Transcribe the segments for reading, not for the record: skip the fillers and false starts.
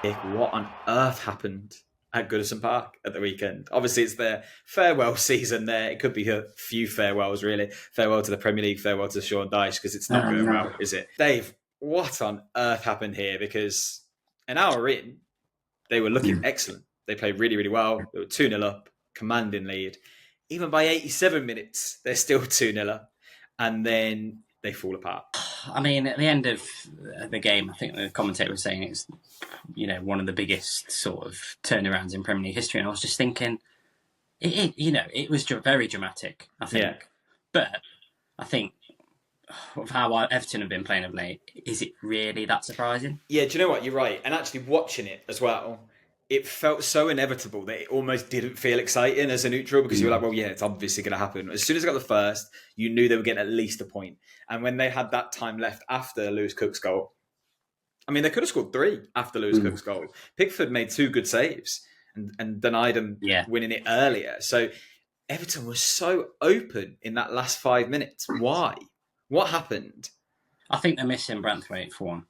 What on earth happened at Goodison Park at the weekend? Obviously, it's their farewell season there. It could be a few farewells, really. Farewell to the Premier League, farewell to Sean Dyche, because it's not going No. well, is it? Dave, what on earth happened here? Because an hour in, they were looking excellent. They played really, really well. They were 2-0 up, commanding lead. Even by 87 minutes, they're still 2-0 up. And then they fall apart. I mean, at the end of the game, I think the commentator was saying it's, one of the biggest sort of turnarounds in Premier League history. And I was just thinking, it was very dramatic, I think. Yeah. But I think of how Everton have been playing of late, is it really that surprising? Yeah, do you know what? You're right. And actually watching it as well, it felt so inevitable that it almost didn't feel exciting as a neutral, because you were like, well, yeah, it's obviously going to happen. As soon as they got the first, you knew they were getting at least a point. And when they had that time left after Lewis Cook's goal, I mean, they could have scored 3 after Lewis Cook's goal. Pickford made 2 good saves and denied them winning it earlier. So Everton was so open in that last 5 minutes. Why? What happened? I think they're missing Branthwaite for one.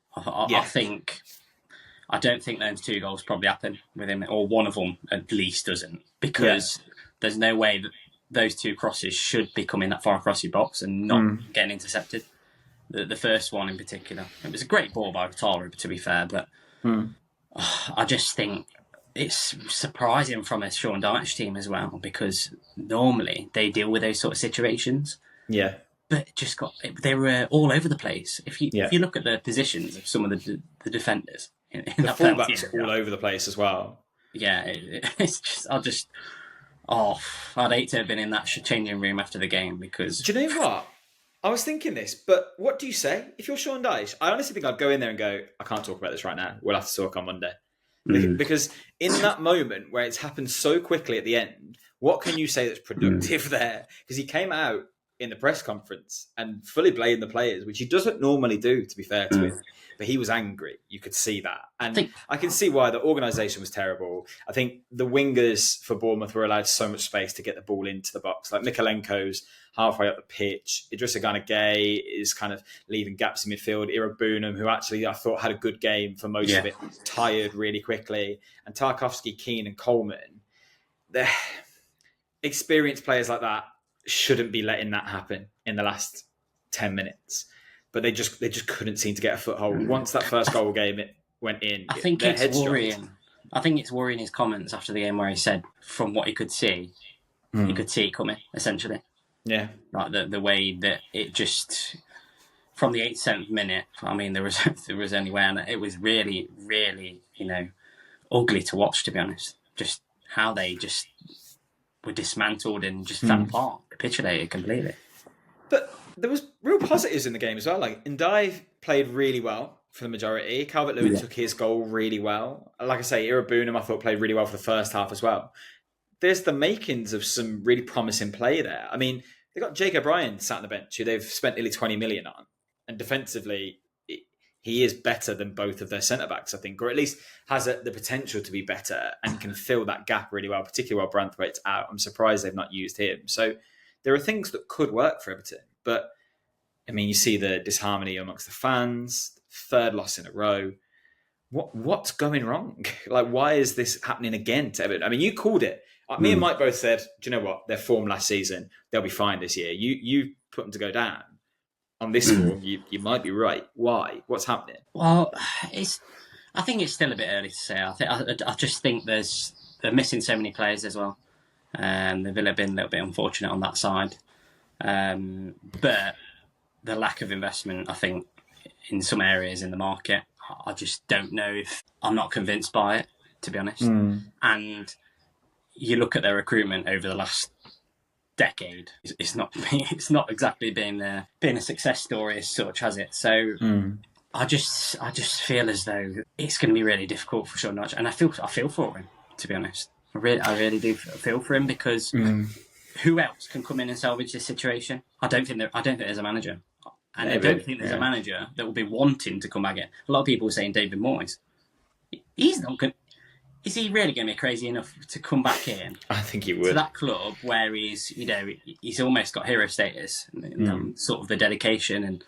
I don't think those 2 goals probably happen with him, or one of them at least doesn't, because there's no way that those 2 crosses should be coming that far across your box and not getting intercepted. The first one in particular. It was a great ball by Tara, to be fair, but I just think it's surprising from a Sean Dyche team as well, because normally they deal with those sort of situations. Yeah. But they were all over the place. If you look at the positions of some of the defenders, in the fullbacks all over the place as well. Yeah, it's just I'd hate to have been in that changing room after the game, because... Do you know what? I was thinking this, but what do you say? If you're Sean Dyche, I honestly think I'd go in there and go, I can't talk about this right now. We'll have to talk on Monday. Because in that moment where it's happened so quickly at the end, what can you say that's productive there? Because he came out in the press conference and fully blamed the players, which he doesn't normally do, to be fair to him. But he was angry. You could see that. And I can see why. The organisation was terrible. I think the wingers for Bournemouth were allowed so much space to get the ball into the box. Like Mikalenko's halfway up the pitch. Idrissa Gana Gay is kind of leaving gaps in midfield. Ira Boonham, who actually I thought had a good game for most of it, tired really quickly. And Tarkowski, Keane and Coleman. They're experienced players like that shouldn't be letting that happen in the last 10 minutes. But they just couldn't seem to get a foothold. Once that first goal game went in, I think it's worrying. I think it's worrying his comments after the game where he said, from what he could see, he could see it coming, essentially. Yeah. Like the way that it just, from the 87th minute, I mean, there was anywhere, and it was really, really, ugly to watch, to be honest. Just how they just were dismantled and just fell apart, capitulated completely. But there was real positives in the game as well. Like, Ndiaye played really well for the majority. Calvert-Lewin took his goal really well. Like I say, Ira Boonham, I thought, played really well for the first half as well. There's the makings of some really promising play there. I mean, they've got Jake O'Brien sat on the bench, who they've spent nearly 20 million on. And defensively, he is better than both of their centre-backs, I think, or at least has the potential to be better and can fill that gap really well, particularly while Branthwaite's out. I'm surprised they've not used him. So there are things that could work for Everton. But, I mean, you see the disharmony amongst the fans, 3rd loss in a row. What's going wrong? Like, why is this happening again to Everton? I mean, you called it. Me and Mike both said, do you know what? Their form last season, they'll be fine this year. You put them to go down. On this form, you might be right. Why? What's happening? Well, I think it's still a bit early to say. I just think they're missing so many players as well. They've been a little bit unfortunate on that side. But the lack of investment, I think, in some areas in the market, I just don't know if I'm not convinced by it, to be honest. And you look at their recruitment over the last decade, it's not exactly been a success story as such, has it? So I just feel as though it's going to be really difficult for Sean Dyche, and I feel for him, to be honest. I really do feel for him, because who else can come in and salvage this situation? I don't think there's a manager, and I don't think there's a manager that will be wanting to come back in. A lot of people are saying David Moyes. He's not going. Is he really going to be crazy enough to come back in? I think he would. To that club where he's almost got hero status, sort of the dedication and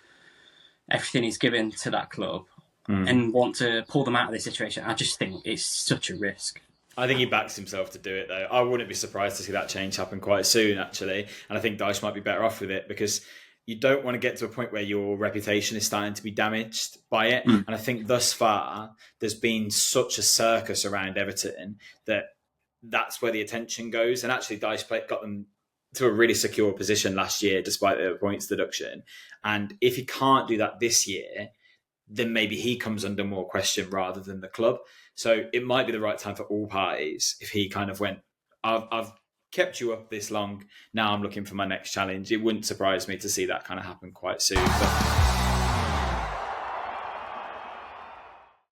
everything he's given to that club. and want to pull them out of this situation. I just think it's such a risk. I think he backs himself to do it, though. I wouldn't be surprised to see that change happen quite soon, actually. And I think Dyche might be better off with it because you don't want to get to a point where your reputation is starting to be damaged by it. And I think thus far, there's been such a circus around Everton that that's where the attention goes. And actually, Dyche got them to a really secure position last year, despite the points deduction. And if he can't do that this year, then maybe he comes under more question rather than the club. So it might be the right time for all parties if he kind of went, I've kept you up this long, now I'm looking for my next challenge. It wouldn't surprise me to see that kind of happen quite soon. But